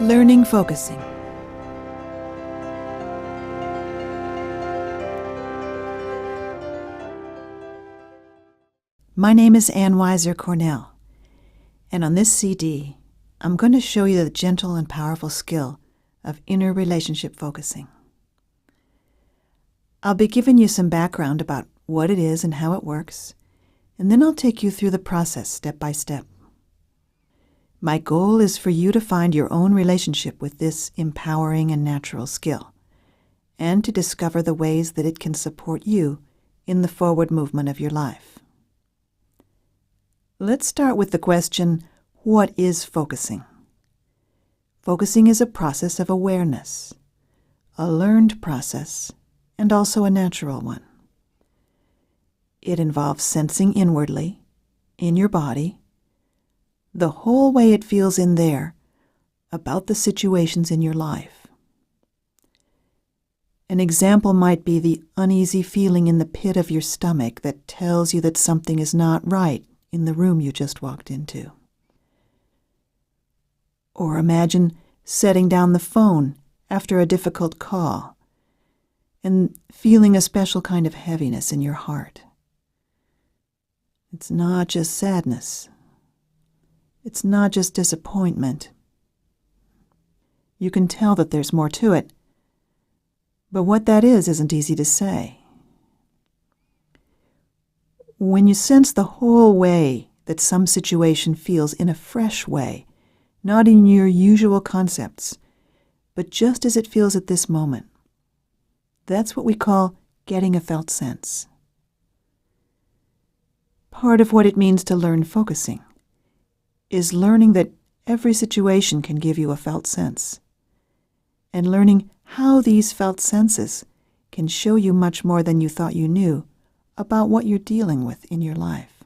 Learning focusing. My name is Ann Weiser Cornell, and on this CD, I'm going to show you the gentle and powerful skill of inner relationship focusing. I'll be giving you some background about what it is and how it works, and then I'll take you through the process step by step. My goal is for you to find your own relationship with this empowering and natural skill, and to discover the ways that it can support you in the forward movement of your life. Let's start with the question, what is focusing? Focusing is a process of awareness, a learned process, and also a natural one. It involves sensing inwardly, in your body, the whole way it feels in there about the situations in your life. An example might be the uneasy feeling in the pit of your stomach that tells you that something is not right in the room you just walked into. Or imagine setting down the phone after a difficult call and feeling a special kind of heaviness in your heart. It's not just sadness. It's not just disappointment. You can tell that there's more to it, but what that is isn't easy to say. When you sense the whole way that some situation feels in a fresh way, not in your usual concepts, but just as it feels at this moment, that's what we call getting a felt sense. Part of what it means to learn focusing is learning that every situation can give you a felt sense, and learning how these felt senses can show you much more than you thought you knew about what you're dealing with in your life.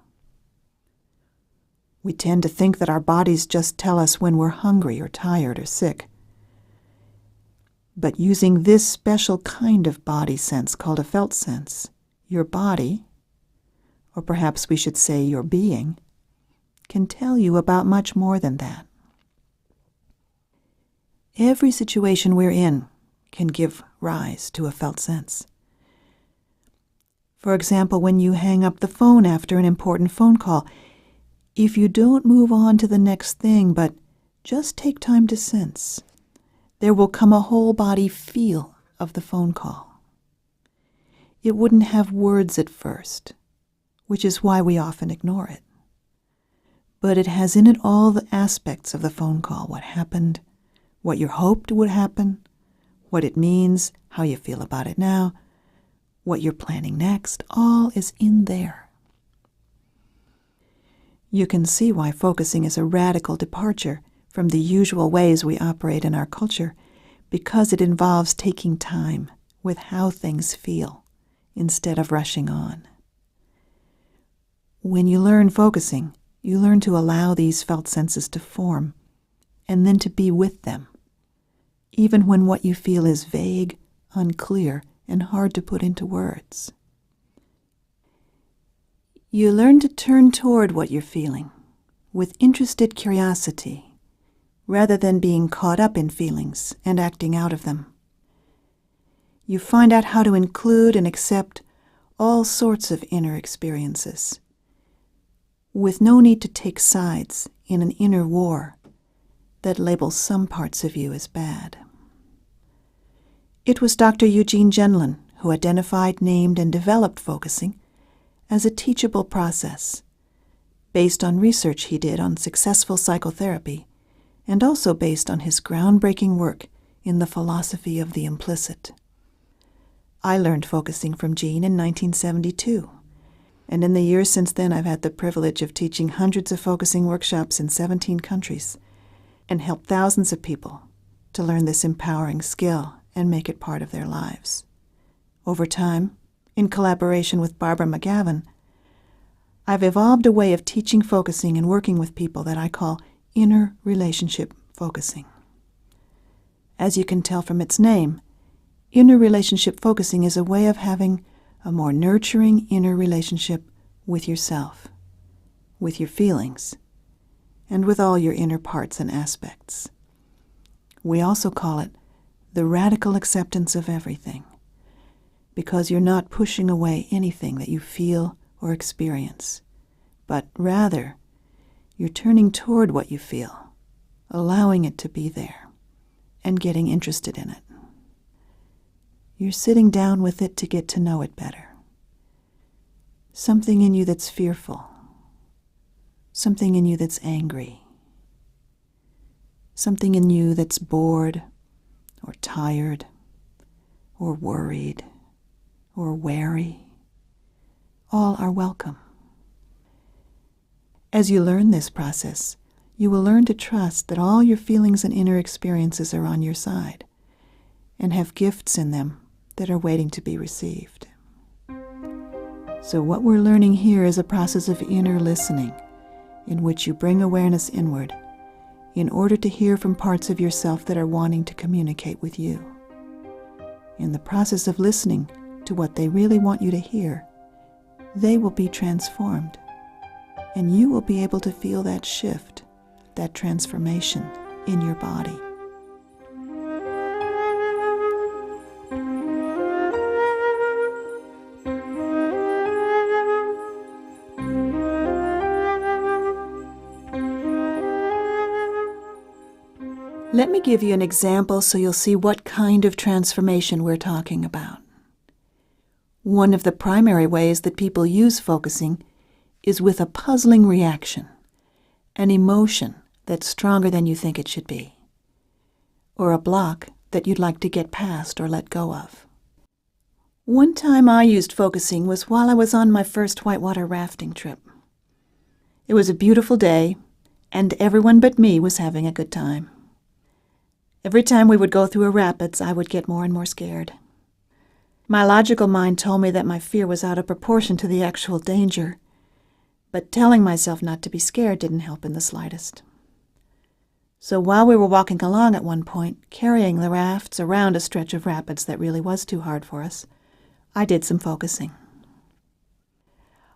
We tend to think that our bodies just tell us when we're hungry or tired or sick. But using this special kind of body sense called a felt sense, your body, or perhaps we should say your being, can tell you about much more than that. Every situation we're in can give rise to a felt sense. For example, when you hang up the phone after an important phone call, if you don't move on to the next thing, but just take time to sense, there will come a whole body feel of the phone call. It wouldn't have words at first, which is why we often ignore it. But it has in it all the aspects of the phone call, what happened, what you hoped would happen, what it means, how you feel about it now, what you're planning next, all is in there. You can see why focusing is a radical departure from the usual ways we operate in our culture, because it involves taking time with how things feel instead of rushing on. When you learn focusing, you learn to allow these felt senses to form and then to be with them, even when what you feel is vague, unclear, and hard to put into words. You learn to turn toward what you're feeling with interested curiosity, rather than being caught up in feelings and acting out of them. You find out how to include and accept all sorts of inner experiences, with no need to take sides in an inner war that labels some parts of you as bad. It was Dr. Eugene Gendlin who identified, named, and developed focusing as a teachable process, based on research he did on successful psychotherapy, and also based on his groundbreaking work in the philosophy of the implicit. I learned focusing from Gene in 1972, and in the years since then I've had the privilege of teaching hundreds of focusing workshops in 17 countries, and helped thousands of people to learn this empowering skill and make it part of their lives. Over time, in collaboration with Barbara McGavin, I've evolved a way of teaching focusing and working with people that I call inner relationship focusing. As you can tell from its name, inner relationship focusing is a way of having a more nurturing inner relationship with yourself, with your feelings, and with all your inner parts and aspects. We also call it the radical acceptance of everything, because you're not pushing away anything that you feel or experience, but rather you're turning toward what you feel, allowing it to be there, and getting interested in it. You're sitting down with it to get to know it better. Something in you that's fearful, something in you that's angry, something in you that's bored or tired or worried or wary, all are welcome. As you learn this process, you will learn to trust that all your feelings and inner experiences are on your side and have gifts in them that are waiting to be received. So what we're learning here is a process of inner listening, in which you bring awareness inward in order to hear from parts of yourself that are wanting to communicate with you. In the process of listening to what they really want you to hear, they will be transformed, and you will be able to feel that shift, that transformation in your body. Let me give you an example so you'll see what kind of transformation we're talking about. One of the primary ways that people use focusing is with a puzzling reaction, an emotion that's stronger than you think it should be, or a block that you'd like to get past or let go of. One time I used focusing was while I was on my first whitewater rafting trip. It was a beautiful day, and everyone but me was having a good time. Every time we would go through a rapids, I would get more and more scared. My logical mind told me that my fear was out of proportion to the actual danger, but telling myself not to be scared didn't help in the slightest. So while we were walking along at one point, carrying the rafts around a stretch of rapids that really was too hard for us, I did some focusing.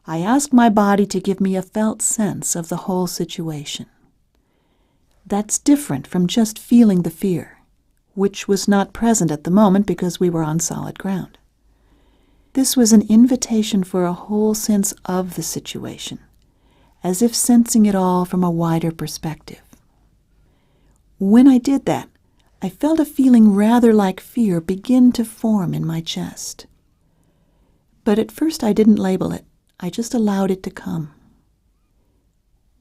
I asked my body to give me a felt sense of the whole situation. That's different from just feeling the fear, which was not present at the moment because we were on solid ground. This was an invitation for a whole sense of the situation, as if sensing it all from a wider perspective. When I did that, I felt a feeling rather like fear begin to form in my chest. But at first I didn't label it, I just allowed it to come.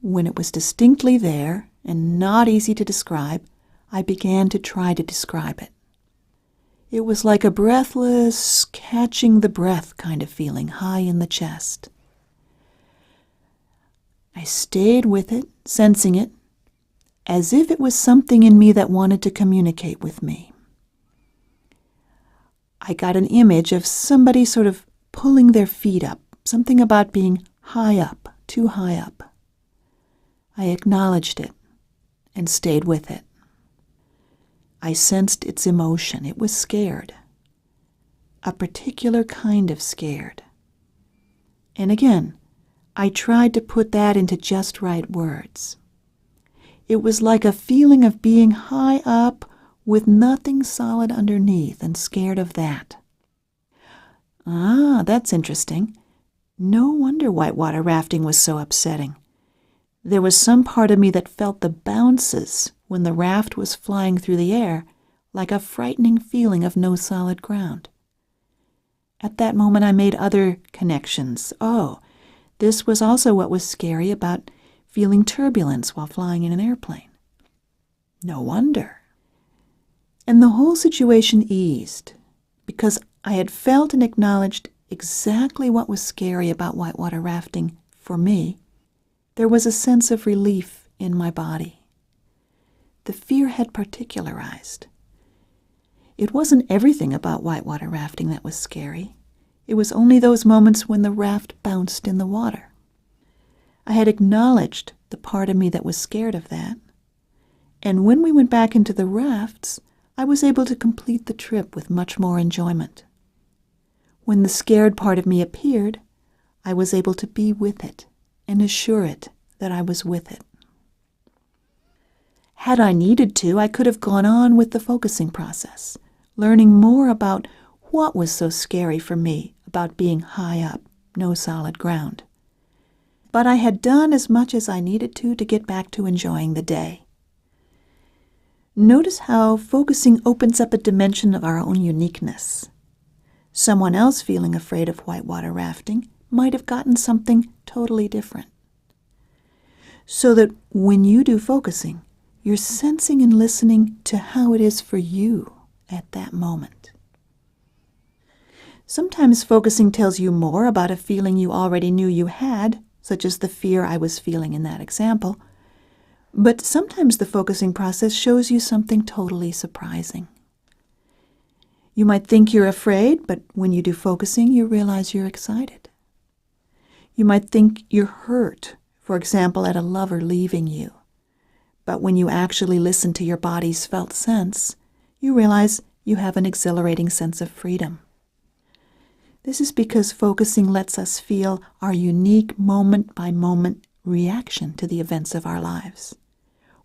When it was distinctly there, and not easy to describe, I began to try to describe it. It was like a breathless, catching the breath kind of feeling high in the chest. I stayed with it, sensing it, as if it was something in me that wanted to communicate with me. I got an image of somebody sort of pulling their feet up, something about being high up, too high up. I acknowledged it and stayed with it. I sensed its emotion. It was scared. A particular kind of scared. And again, I tried to put that into just right words. It was like a feeling of being high up with nothing solid underneath and scared of that. Ah, that's interesting. No wonder whitewater rafting was so upsetting. There was some part of me that felt the bounces when the raft was flying through the air, like a frightening feeling of no solid ground. At that moment I made other connections. Oh, this was also what was scary about feeling turbulence while flying in an airplane. No wonder. And the whole situation eased, because I had felt and acknowledged exactly what was scary about whitewater rafting for me. There was a sense of relief in my body. The fear had particularized. It wasn't everything about whitewater rafting that was scary. It was only those moments when the raft bounced in the water. I had acknowledged the part of me that was scared of that. And when we went back into the rafts, I was able to complete the trip with much more enjoyment. When the scared part of me appeared, I was able to be with it and assure it that I was with it. Had I needed to, I could have gone on with the focusing process, learning more about what was so scary for me about being high up, no solid ground. But I had done as much as I needed to get back to enjoying the day. Notice how focusing opens up a dimension of our own uniqueness. Someone else feeling afraid of whitewater rafting might have gotten something totally different. So that when you do focusing, you're sensing and listening to how it is for you at that moment. Sometimes focusing tells you more about a feeling you already knew you had, such as the fear I was feeling in that example. But sometimes the focusing process shows you something totally surprising. You might think you're afraid, but when you do focusing, you realize you're excited. You might think you're hurt, for example, at a lover leaving you. But when you actually listen to your body's felt sense, you realize you have an exhilarating sense of freedom. This is because focusing lets us feel our unique moment-by-moment reaction to the events of our lives.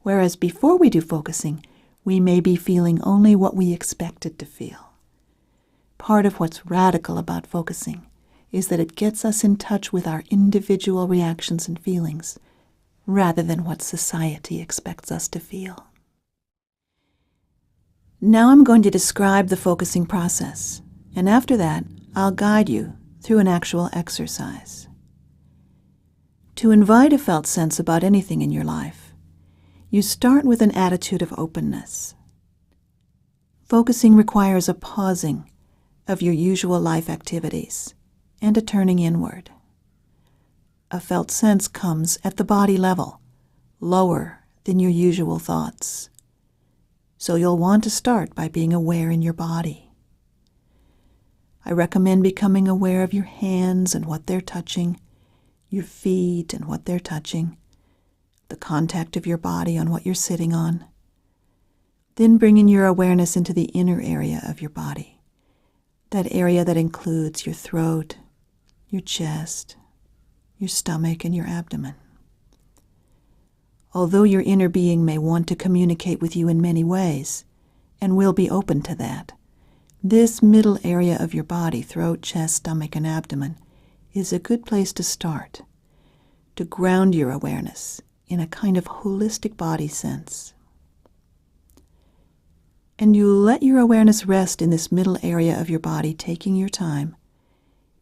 Whereas before we do focusing, we may be feeling only what we expected to feel. Part of what's radical about focusing is that it gets us in touch with our individual reactions and feelings, rather than what society expects us to feel. Now I'm going to describe the focusing process, and after that, I'll guide you through an actual exercise. To invite a felt sense about anything in your life, you start with an attitude of openness. Focusing requires a pausing of your usual life activities and a turning inward. A felt sense comes at the body level, lower than your usual thoughts. So you'll want to start by being aware in your body. I recommend becoming aware of your hands and what they're touching, your feet and what they're touching, the contact of your body on what you're sitting on. Then bringing your awareness into the inner area of your body, that area that includes your throat, your chest, your stomach, and your abdomen. Although your inner being may want to communicate with you in many ways, and will be open to that, this middle area of your body, throat, chest, stomach, and abdomen, is a good place to start, to ground your awareness in a kind of holistic body sense. And you let your awareness rest in this middle area of your body, taking your time,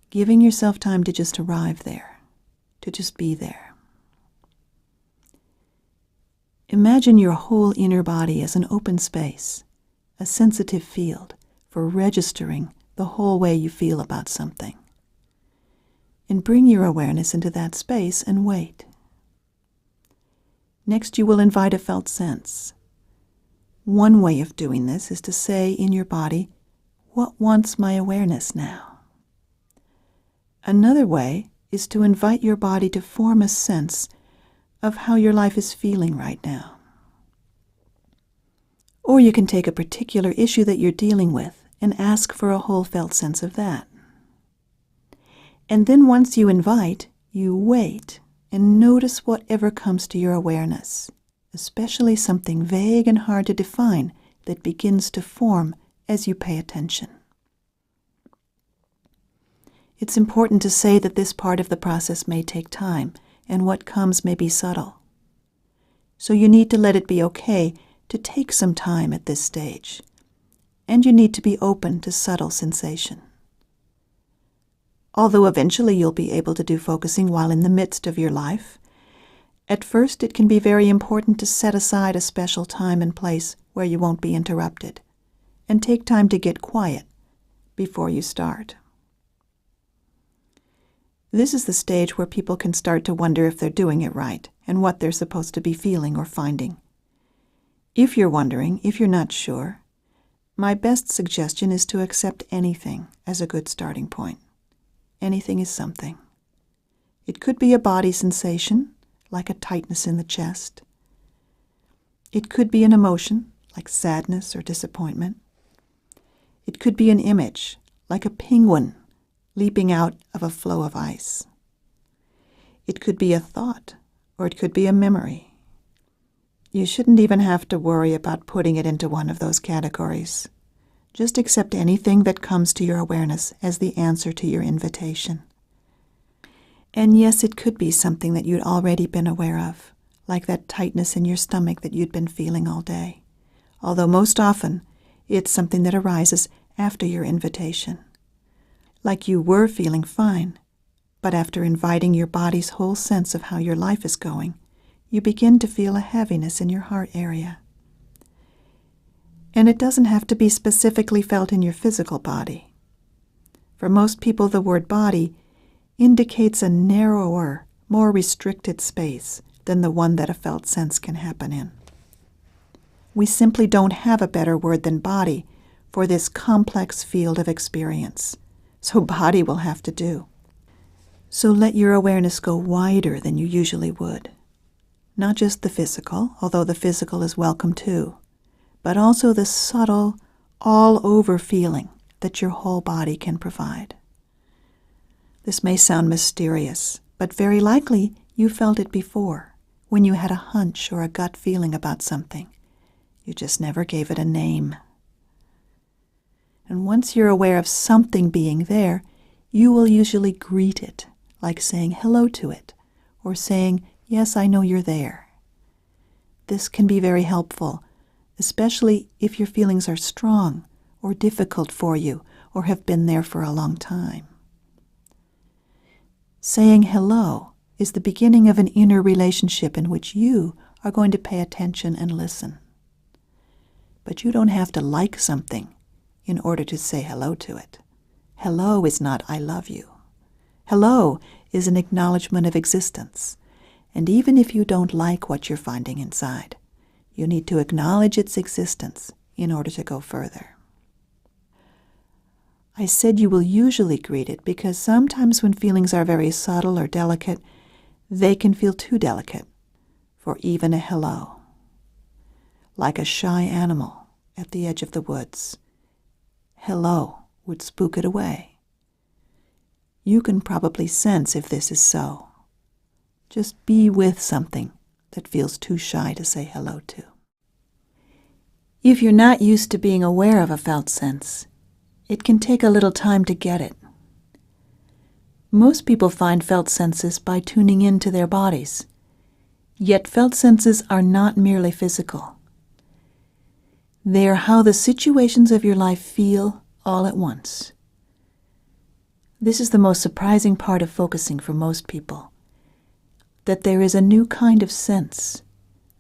giving yourself time to just arrive there, to just be there. Imagine your whole inner body as an open space, a sensitive field for registering the whole way you feel about something. And bring your awareness into that space and wait. Next, you will invite a felt sense. One way of doing this is to say in your body, "What wants my awareness now?" Another way is to invite your body to form a sense of how your life is feeling right now. Or you can take a particular issue that you're dealing with and ask for a whole felt sense of that. And then once you invite, you wait and notice whatever comes to your awareness, especially something vague and hard to define that begins to form as you pay attention. It's important to say that this part of the process may take time, and what comes may be subtle. So you need to let it be okay to take some time at this stage, and you need to be open to subtle sensation. Although eventually you'll be able to do focusing while in the midst of your life, at first it can be very important to set aside a special time and place where you won't be interrupted, and take time to get quiet before you start. This is the stage where people can start to wonder if they're doing it right and what they're supposed to be feeling or finding. If you're wondering, if you're not sure, my best suggestion is to accept anything as a good starting point. Anything is something. It could be a body sensation, like a tightness in the chest. It could be an emotion, like sadness or disappointment. It could be an image, like a penguin leaping out of a flow of ice. It could be a thought, or it could be a memory. You shouldn't even have to worry about putting it into one of those categories. Just accept anything that comes to your awareness as the answer to your invitation. And yes, it could be something that you'd already been aware of, like that tightness in your stomach that you'd been feeling all day. Although most often, it's something that arises after your invitation. Like you were feeling fine, but after inviting your body's whole sense of how your life is going, you begin to feel a heaviness in your heart area. And it doesn't have to be specifically felt in your physical body. For most people, the word body indicates a narrower, more restricted space than the one that a felt sense can happen in. We simply don't have a better word than body for this complex field of experience, so body will have to do. So let your awareness go wider than you usually would. Not just the physical, although the physical is welcome too, but also the subtle, all-over feeling that your whole body can provide. This may sound mysterious, but very likely you felt it before, when you had a hunch or a gut feeling about something. You just never gave it a name. And once you're aware of something being there, you will usually greet it, like saying hello to it, or saying, yes, I know you're there. This can be very helpful, especially if your feelings are strong or difficult for you or have been there for a long time. Saying hello is the beginning of an inner relationship in which you are going to pay attention and listen. But you don't have to like something in order to say hello to it. Hello is not I love you. Hello is an acknowledgement of existence. And even if you don't like what you're finding inside, you need to acknowledge its existence in order to go further. I said you will usually greet it because sometimes when feelings are very subtle or delicate, they can feel too delicate for even a hello. Like a shy animal at the edge of the woods, hello would spook it away. You can probably sense if this is so. Just be with something that feels too shy to say hello to. If you're not used to being aware of a felt sense, it can take a little time to get it. Most people find felt senses by tuning into their bodies. Yet felt senses are not merely physical. They are how the situations of your life feel all at once. This is the most surprising part of focusing for most people, that there is a new kind of sense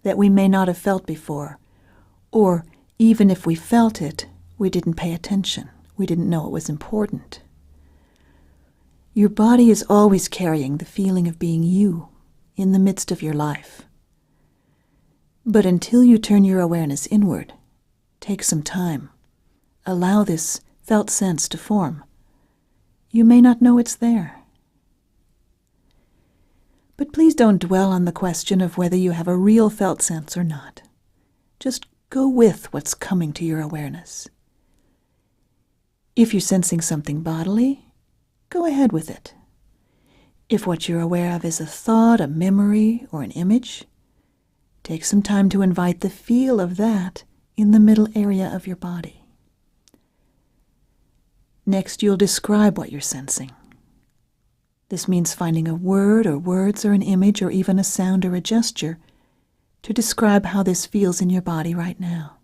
that we may not have felt before, or even if we felt it, we didn't pay attention. We didn't know it was important. Your body is always carrying the feeling of being you in the midst of your life. But until you turn your awareness inward, take some time, allow this felt sense to form, you may not know it's there. But please don't dwell on the question of whether you have a real felt sense or not. Just go with what's coming to your awareness. If you're sensing something bodily, go ahead with it. If what you're aware of is a thought, a memory, or an image, take some time to invite the feel of that in the middle area of your body. Next, you'll describe what you're sensing. This means finding a word or words or an image or even a sound or a gesture to describe how this feels in your body right now.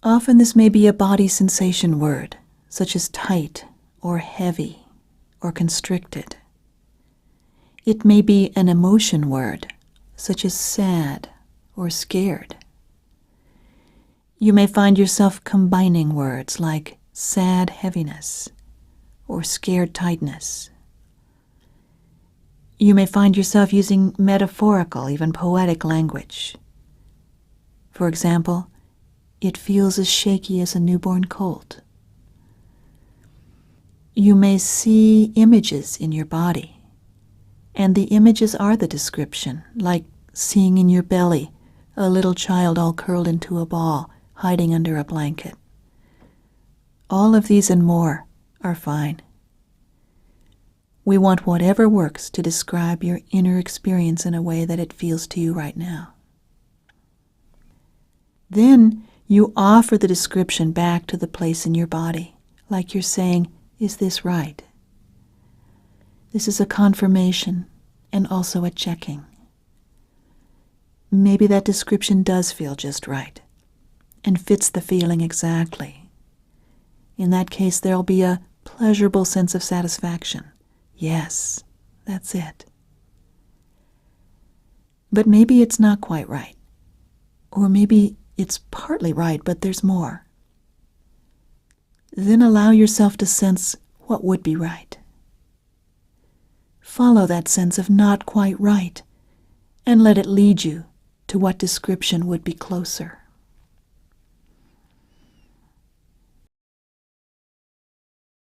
Often this may be a body sensation word, such as tight or heavy or constricted. It may be an emotion word, such as sad or scared. You may find yourself combining words like sad heaviness or scared tightness. You may find yourself using metaphorical, even poetic language. For example, it feels as shaky as a newborn colt. You may see images in your body, and the images are the description, like seeing in your belly a little child all curled into a ball, hiding under a blanket. All of these and more are fine. We want whatever works to describe your inner experience in a way that it feels to you right now. Then you offer the description back to the place in your body, like you're saying, "Is this right?" This is a confirmation and also a checking. Maybe that description does feel just right and fits the feeling exactly. In that case, there'll be a pleasurable sense of satisfaction. Yes, that's it. But maybe it's not quite right. Or maybe it's partly right, but there's more. Then allow yourself to sense what would be right. Follow that sense of not quite right and let it lead you to what description would be closer.